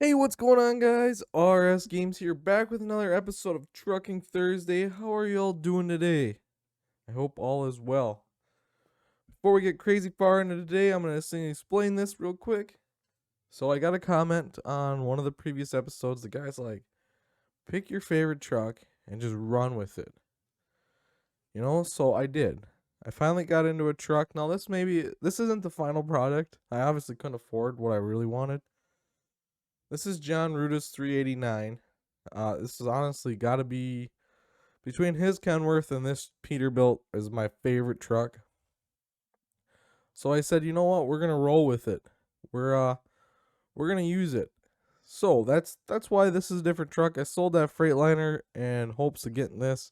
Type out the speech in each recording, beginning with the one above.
Hey, what's going on, guys? RS Games here, back with another episode of Trucking Thursday. How are y'all doing today? I hope all is well. Before we get crazy far into today, I'm going to explain this real quick. So, I got a comment on one of the previous episodes. The guy's like, pick your favorite truck and just run with it. So I did. I finally got into a truck. Now, this isn't the final product. I obviously couldn't afford what I really wanted. This is John Ruda's 389. This has honestly got to be between his Kenworth and this Peterbilt is my favorite truck. So I said, you know what, we're gonna roll with it. We're gonna use it. So that's why this is a different truck. I sold that Freightliner in hopes of getting this.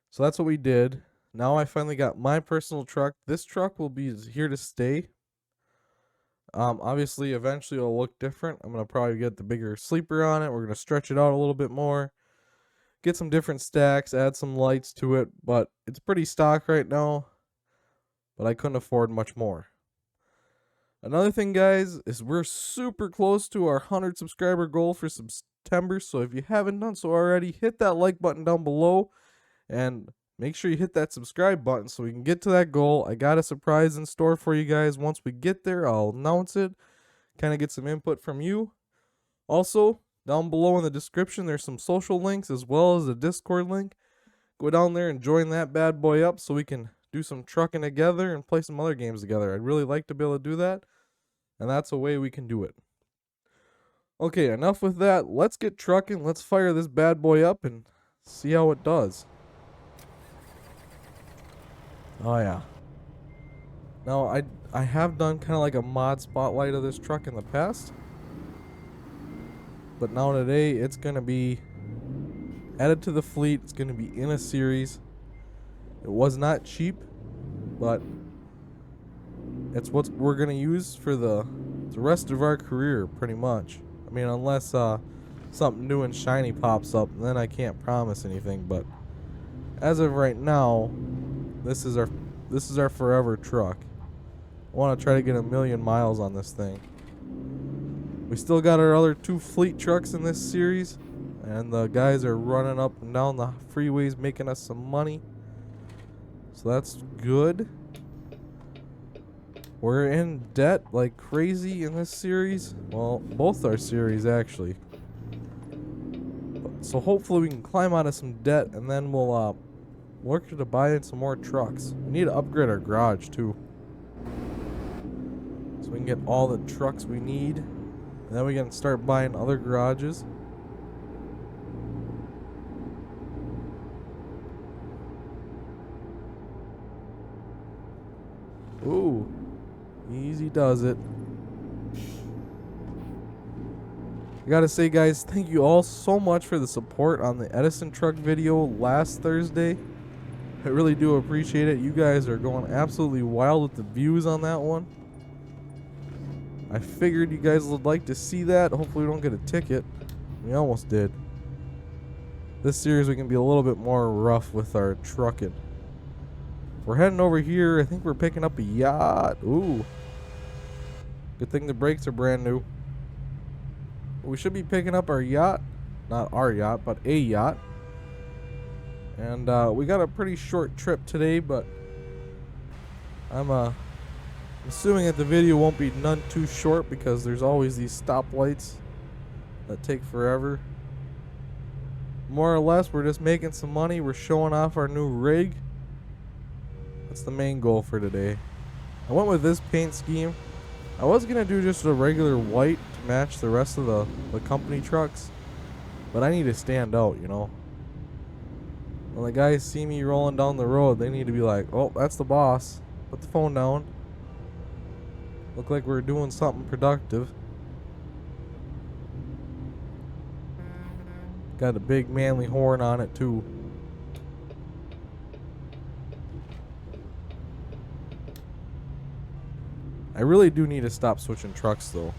So that's what we did. Now I finally got my personal truck. This truck will be here to stay. Obviously, eventually it'll look different. I'm gonna probably get the bigger sleeper on it. We're gonna stretch it out a little bit more, get some different stacks, add some lights to it. But it's pretty stock right now. But I couldn't afford much more. Another thing, guys, is we're super close to our 100 subscriber goal for September. So if you haven't done so already, hit that like button down below and make sure you hit that subscribe button so we can get to that goal. I got a surprise in store for you guys. Once we get there, I'll announce it, kind of get some input from you. Also, down below in the description, there's some social links as well as a Discord link. Go down there and join that bad boy up so we can do some trucking together and play some other games together. I'd really like to be able to do that, and that's a way we can do it. Okay, enough with that. Let's get trucking. Let's fire this bad boy up and see how it does. Oh yeah. Now I have done kind of like a mod spotlight of this truck in the past, but now today it's gonna be added to the fleet. It's gonna be in a series. It was not cheap, but it's what we're gonna use for the rest of our career, pretty much. I mean, unless something new and shiny pops up, then I can't promise anything. But as of right now, this is our forever truck. I want to try to get 1,000,000 miles on this thing. We still got our other two fleet trucks in this series, and the guys are running up and down the freeways making us some money. So that's good. We're in debt like crazy in this series. Well, both our series actually. So hopefully we can climb out of some debt and then we'll work to buy in some more trucks. We need to upgrade our garage too, so we can get all the trucks we need, and then we can start buying other garages. Ooh, easy does it. I gotta say, guys, thank you all so much for the support on the Edison truck video last Thursday. I really do appreciate it. You guys are going absolutely wild with the views on that one. I figured you guys would like to see that. Hopefully we don't get a ticket. We almost did. This series we can be a little bit more rough with our trucking. We're heading over here. I think we're picking up a yacht. Ooh. Good thing the brakes are brand new. We should be picking up our yacht. Not our yacht, but a yacht. And we got a pretty short trip today, but I'm assuming that the video won't be none too short because there's always these stoplights that take forever. More or less, we're just making some money. We're showing off our new rig. That's the main goal for today. I went with this paint scheme. I was going to do just a regular white to match the rest of the company trucks, but I need to stand out, you know. When the guys see me rolling down the road, they need to be like, oh, that's the boss. Put the phone down. Look like we're doing something productive. Got a big manly horn on it too. I really do need to stop switching trucks though.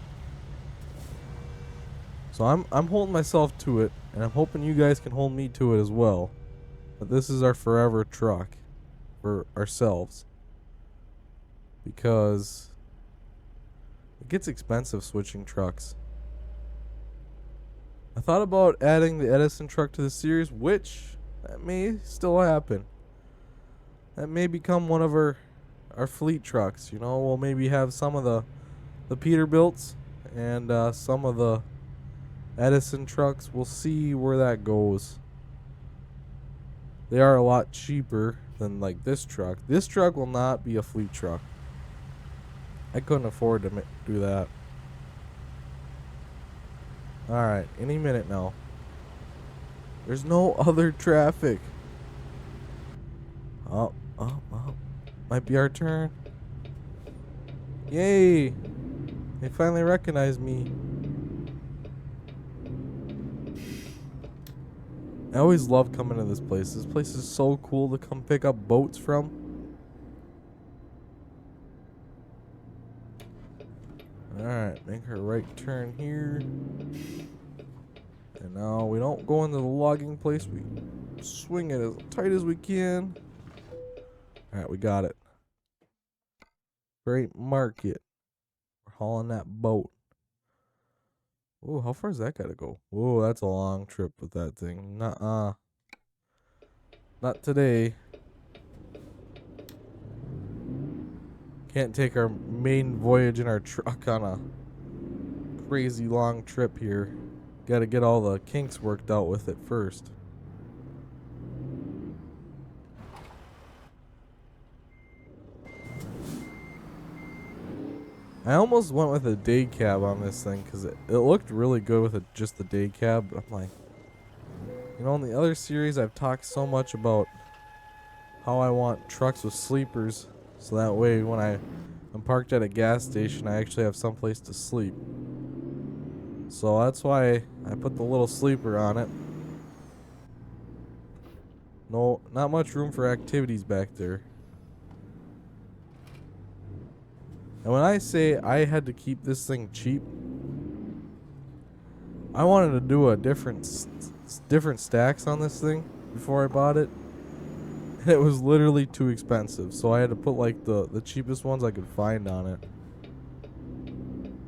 So I'm holding myself to it, and I'm hoping you guys can hold me to it as well. But this is our forever truck for ourselves, because it gets expensive switching trucks. I thought about adding the Edison truck to the series, which that may still happen. That may become one of our fleet trucks. You know, we'll maybe have some of the Peterbilts and some of the Edison trucks. We'll see where that goes. They are a lot cheaper than like this truck. This truck will not be a fleet truck. I couldn't afford to do that. Alright, any minute now. There's no other traffic. Oh. Might be our turn. Yay! They finally recognize me. I always love coming to this place. This place is so cool to come pick up boats from. Alright, make our right turn here. And now we don't go into the logging place. We swing it as tight as we can. Alright, we got it. Great market. We're hauling that boat. Oh, how far is that gotta go? Oh, that's a long trip with that thing. Nuh-uh. Not today. Can't take our main voyage in our truck on a crazy long trip here. Gotta get all the kinks worked out with it first. I almost went with a day cab on this thing because it looked really good with just the day cab. I'm like, you know, in the other series I've talked so much about how I want trucks with sleepers, so that way when I'm parked at a gas station I actually have someplace to sleep. So that's why I put the little sleeper on it. No, not much room for activities back there. And when I say I had to keep this thing cheap, I wanted to do a different stacks on this thing before I bought it. And it was literally too expensive, so I had to put like the cheapest ones I could find on it.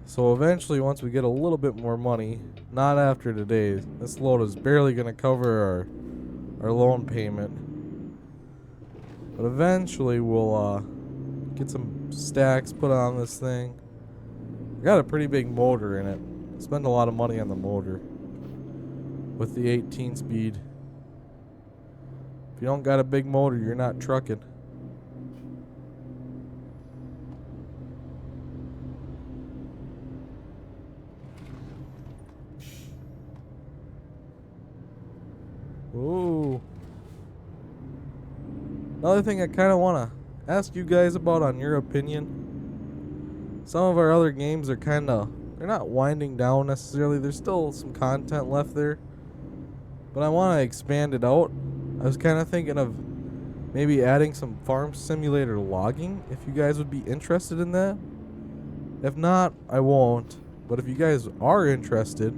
So eventually, once we get a little bit more money, not after today, this load is barely going to cover our loan payment. But eventually we'll get some stacks put on this thing. I got a pretty big motor in it. Spend a lot of money on the motor with the 18 speed. If you don't got a big motor, you're not trucking. Ooh. Another thing I kind of want to ask you guys about on your opinion. Some of our other games are they're not winding down necessarily. There's still some content left there. But I want to expand it out. I was kind of thinking of maybe adding some farm simulator logging, if you guys would be interested in that. If not, I won't. But if you guys are interested,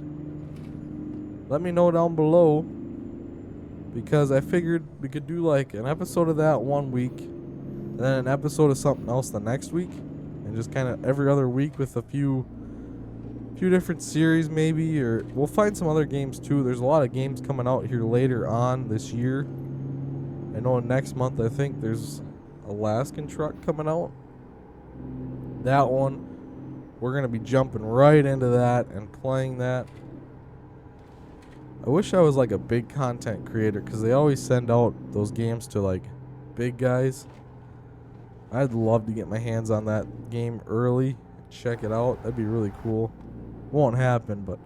let me know down below. Because I figured we could do like an episode of that one week, and then an episode of something else the next week, and just kind of every other week with a few different series maybe, or we'll find some other games too. There's a lot of games coming out here later on this year. I know next month I think there's Alaskan Truck coming out. That one, we're going to be jumping right into that and playing that. I wish I was like a big content creator, because they always send out those games to like big guys. I'd love to get my hands on that game early, check it out. That'd be really cool. Won't happen, but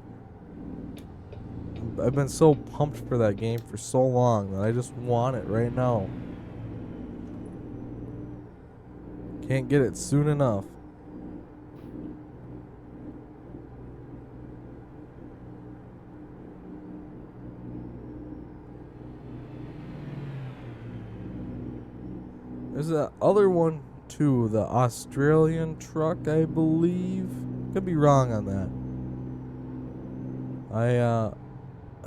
I've been so pumped for that game for so long that I just want it right now. Can't get it soon enough. There's that other one too, the Australian Truck, I believe. Could be wrong on that. I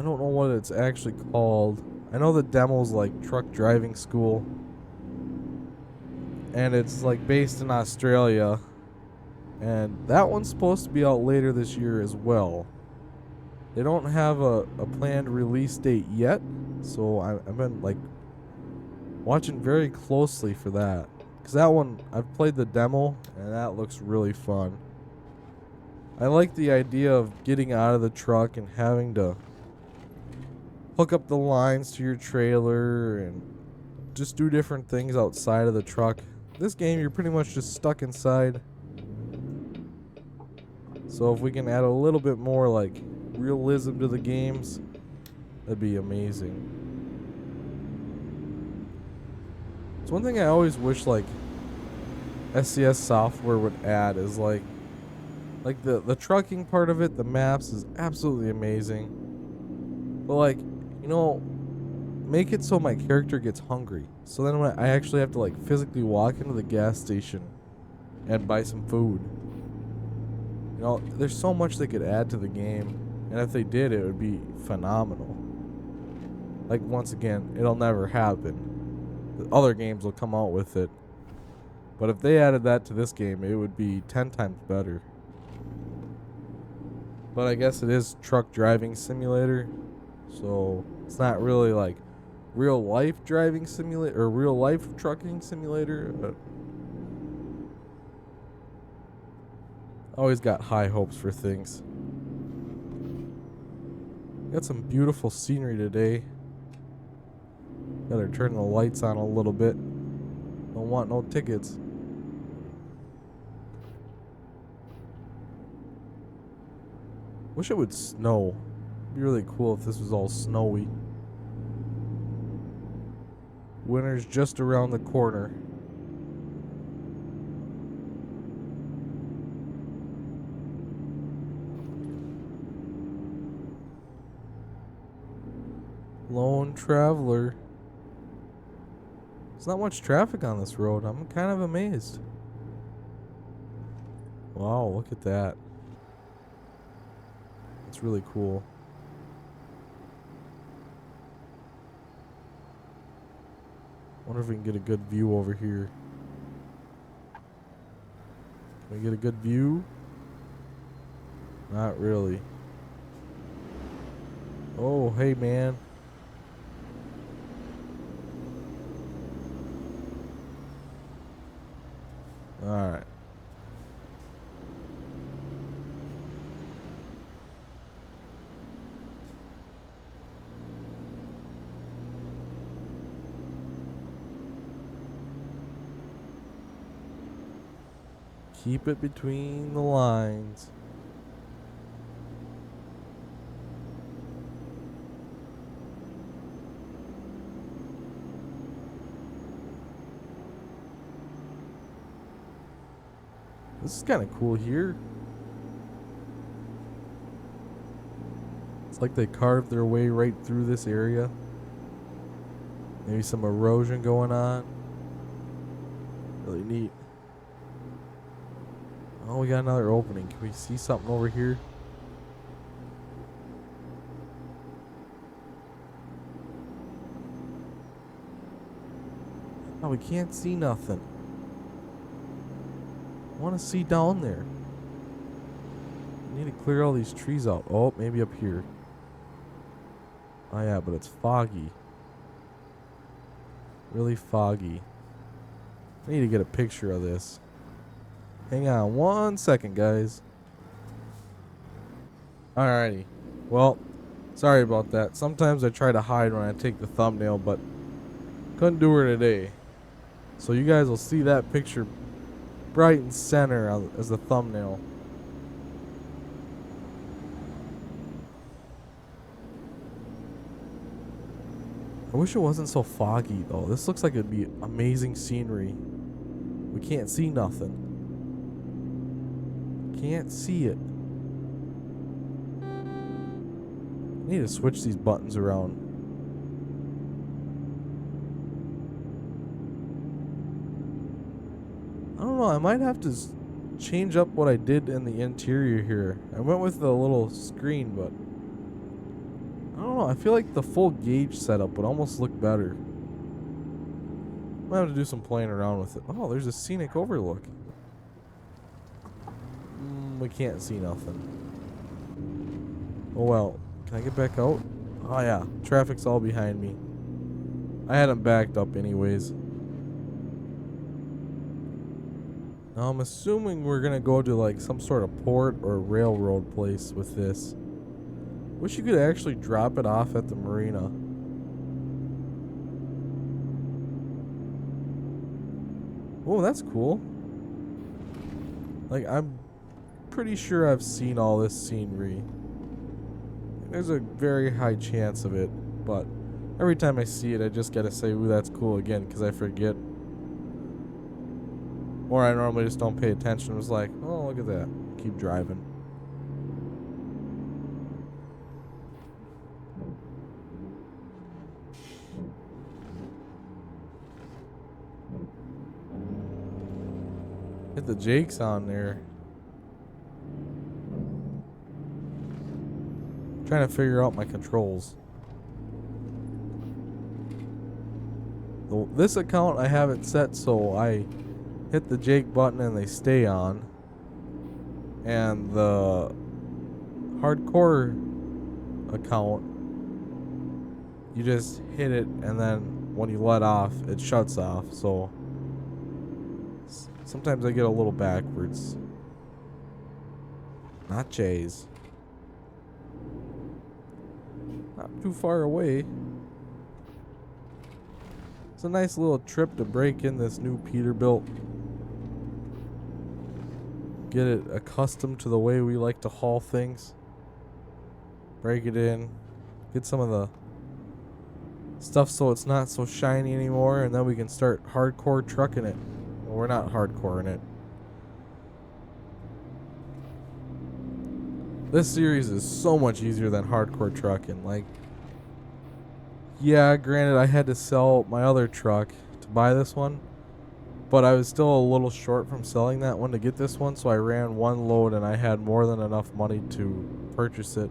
don't know what it's actually called. I know the demo's like Truck Driving School, and it's like based in Australia, and that one's supposed to be out later this year as well. They don't have a planned release date yet, so I've been like watching very closely for that. Because that one, I've played the demo, and that looks really fun. I like the idea of getting out of the truck and having to hook up the lines to your trailer and just do different things outside of the truck. This game, you're pretty much just stuck inside. So if we can add a little bit more like realism to the games, that'd be amazing. It's one thing I always wish like SCS software would add is like the trucking part of it, the maps is absolutely amazing. But like, you know, make it so my character gets hungry. So then when I actually have to like physically walk into the gas station and buy some food. You know, there's so much they could add to the game, and if they did, it would be phenomenal. Like, once again, it'll never happen. The other games will come out with it. But if they added that to this game, it would be 10 times better. But I guess it is truck driving simulator, so it's not really like real life driving simulator or real life trucking simulator. But always got high hopes for things. Got some beautiful scenery today. Gotta turn the lights on a little bit. Don't want no tickets. Wish it would snow. It'd be really cool if this was all snowy. Winter's just around the corner. Lone traveler. There's not much traffic on this road. I'm kind of amazed. Wow, look at that. It's really cool. Wonder if we can get a good view over here. Can we get a good view? Not really. Oh, hey man. Alright. Keep it between the lines. This is kind of cool here. It's like they carved their way right through this area. Maybe some erosion going on. Really neat. Oh, we got another opening. Can we see something over here? Oh, we can't see nothing. I want to see down there. I need to clear all these trees out. Oh, maybe up here. Oh yeah, but it's foggy. Really foggy. I need to get a picture of this. Hang on 1 second, guys. Alrighty. Well, sorry about that. Sometimes I try to hide when I take the thumbnail, but couldn't do her today. So you guys will see that picture bright and center as the thumbnail. I wish it wasn't so foggy though. This looks like it'd be amazing scenery. We can't see nothing. Can't see it. I need to switch these buttons around. I don't know. I might have to change up what I did in the interior here. I went with the little screen, but I don't know. I feel like the full gauge setup would almost look better. Might have to do some playing around with it. Oh, there's a scenic overlook. We can't see nothing. Oh well. Can I get back out? Oh yeah, traffic's all behind me. I hadn't backed up anyways. Now I'm assuming we're gonna go to like some sort of port or railroad place with this. Wish you could actually drop it off at the marina. Oh, that's cool. Like, I'm pretty sure I've seen all this scenery. There's a very high chance of it, but every time I see it, I just gotta say, ooh, that's cool again, because I forget. Or I normally just don't pay attention. It was like, oh, look at that. Keep driving. Hit the Jakes on there. Trying to figure out my controls. This account I have it set so I hit the Jake button and they stay on. And the hardcore account, you just hit it and then when you let off, it shuts off. So sometimes I get a little backwards. Not Jay's. Not too far away. It's a nice little trip to break in this new Peterbilt. Get it accustomed to the way we like to haul things. Break it in. Get some of the stuff so it's not so shiny anymore, and then we can start hardcore trucking it. Well, we're not hardcore in it. This series is so much easier than hardcore trucking. Like, yeah, granted I had to sell my other truck to buy this one, but I was still a little short from selling that one to get this one, so I ran one load and I had more than enough money to purchase it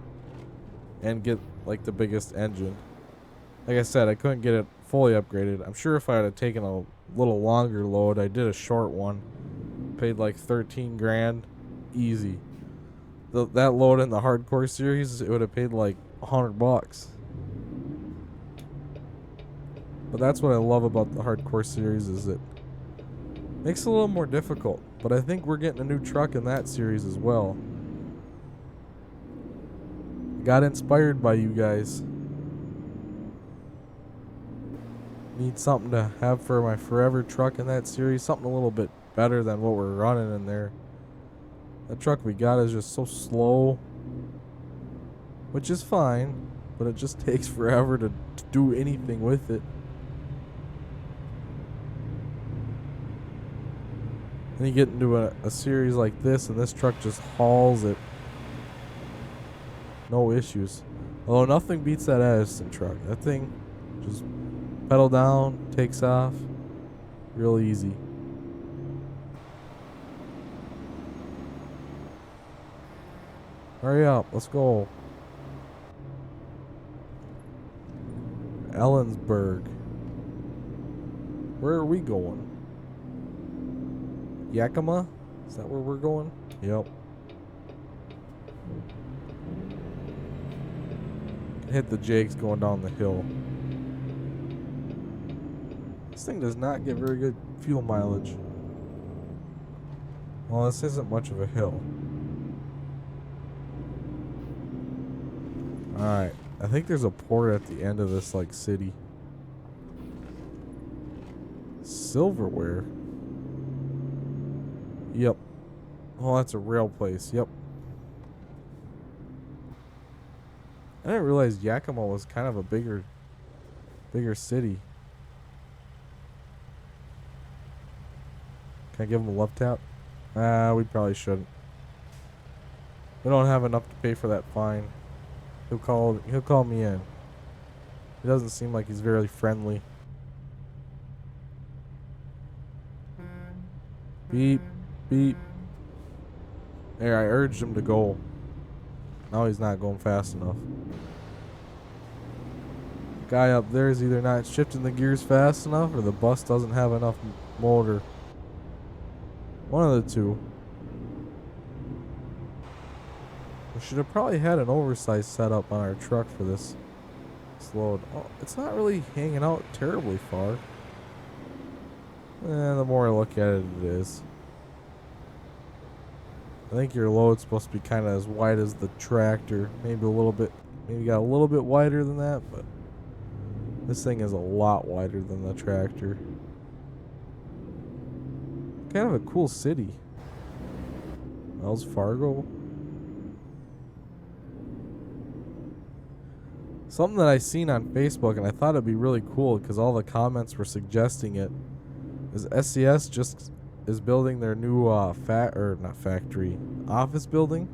and get like the biggest engine. Like I said, I couldn't get it fully upgraded. I'm sure if I had taken a little longer load, I did a short one, paid like 13 grand, easy. That load in the hardcore series, it would have paid like $100. But that's what I love about the hardcore series, is it makes it a little more difficult. But I think we're getting a new truck in that series as well. Got inspired by you guys. Need something to have for my forever truck in that series. Something a little bit better than what we're running in there. The truck we got is just so slow, which is fine, but it just takes forever to do anything with it. Then you get into a series like this, and this truck just hauls it. No issues. Although nothing beats that Edison truck. That thing just pedal down, takes off, real easy. Hurry up, let's go. Ellensburg. Where are we going? Yakima? Is that where we're going? Yep. Hit the Jakes going down the hill. This thing does not get very good fuel mileage. Well, this isn't much of a hill. Alright, I think there's a port at the end of this, like, city. Silverware? Yep. Oh, that's a rail place, yep. I didn't realize Yakima was kind of a bigger city. Can I give him a love tap? We probably shouldn't. We don't have enough to pay for that fine. He'll call me in. He doesn't seem like he's very friendly. Beep, beep. There, I urged him to go. Now he's not going fast enough. Guy up there is either not shifting the gears fast enough or the bus doesn't have enough motor. One of the two. should have probably had an oversized setup on our truck for this load. Oh, it's not really hanging out terribly far. The more I look at it, it is. I think your load's supposed to be kind of as wide as the tractor. Maybe a little bit, maybe got a little bit wider than that, but this thing is a lot wider than the tractor. Kind of a cool city. Wells Fargo. Something that I seen on Facebook, and I thought it'd be really cool because all the comments were suggesting it, is SCS just is building their new office building,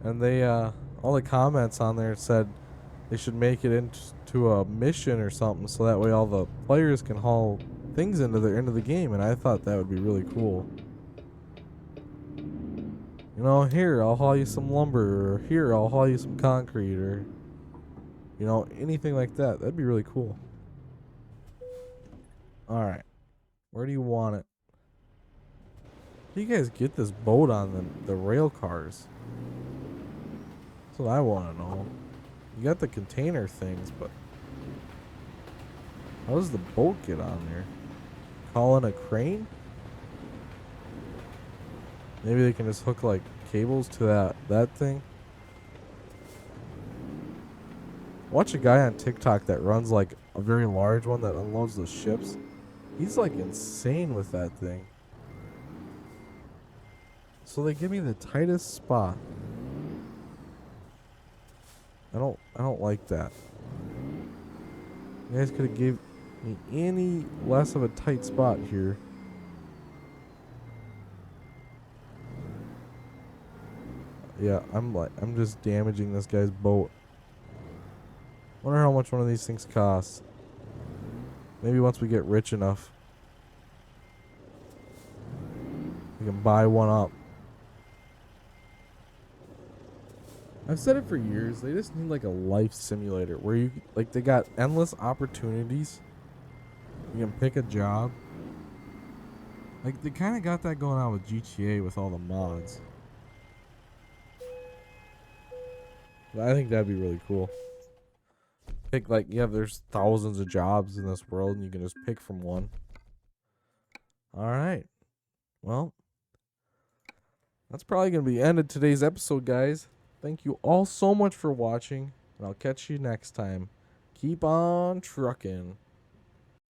and they all the comments on there said they should make it into a mission or something, so that way all the players can haul things into the game, and I thought that would be really cool. You know, here I'll haul you some lumber, or here I'll haul you some concrete, or you know, anything like that. That'd be really cool. Alright. Where do you want it? How do you guys get this boat on the rail cars? That's what I want to know. You got the container things, but how does the boat get on there? Call in a crane? Maybe they can just hook like cables to that thing. Watch a guy on TikTok that runs like a very large one that unloads those ships. He's like insane with that thing. So they give me the tightest spot. I don't like that. You guys could have gave me any less of a tight spot here. Yeah, I'm just damaging this guy's boat. Wonder how much one of these things costs. Maybe once we get rich enough, we can buy one up. I've said it for years. They just need like a life simulator where you like they got endless opportunities. You can pick a job. Like they kind of got that going on with GTA with all the mods. But I think that'd be really cool. Pick like there's thousands of jobs in this world and you can just pick from one. All right. Well, that's probably going to be the end of today's episode, guys. Thank you all so much for watching, and I'll catch you next time. Keep on trucking.